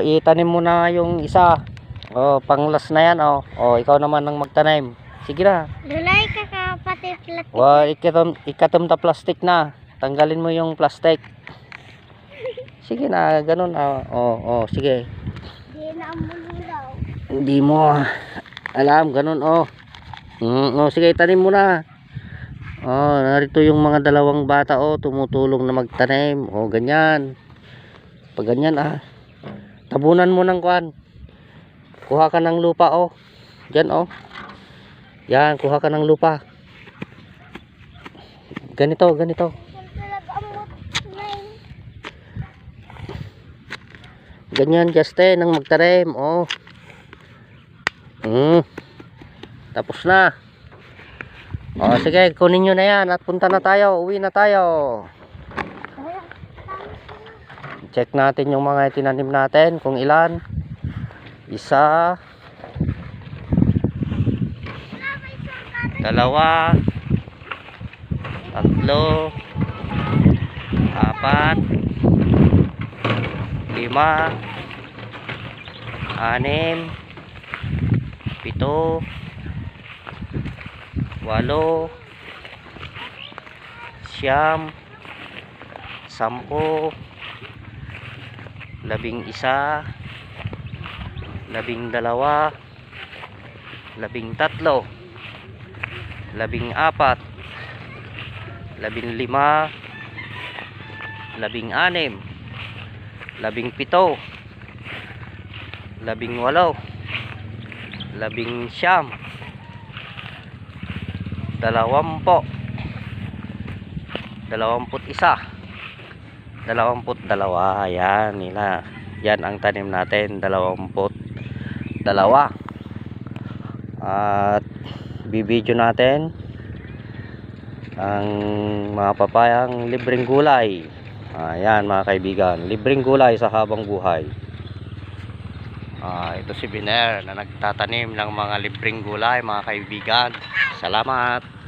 Itanim mo na yung isa. Panglas na yan. Ikaw naman ang magtanim. Sige na. Dulay ka kapatid plastic. Ikatom ta plastic na. Tanggalin mo yung plastic. Sige na, ganun. Sige. Di na mululaw. Hindi mo alam, ganun. Sige, tanim mo na. Narito yung mga dalawang bata tumutulong na magtanim. Ganyan. Pag ganyan tabunan mo ng kuan. Kuha ka ng lupa Diyan Yan, kuha ka ng lupa. Ganito. Ganyan, Justin, nang magtanim. Tapos na. Sige, kunin nyo na yan at punta na tayo. Uwi na tayo. Check natin yung mga tinanim natin kung ilan. Isa, dalawa, tatlo, apat, lima, anim, pito, walo, siyam, sampu, 11, 12, 13, 14, 15, 16, 17, 18, 19, 20, 22. Ayan, yan ang tanim natin, 22. At bibidyo natin ang mga papayang libreng gulay. Ayan mga kaibigan, libreng gulay sa habang buhay. Ito si Biner na nagtatanim ng mga libreng gulay mga kaibigan. Salamat.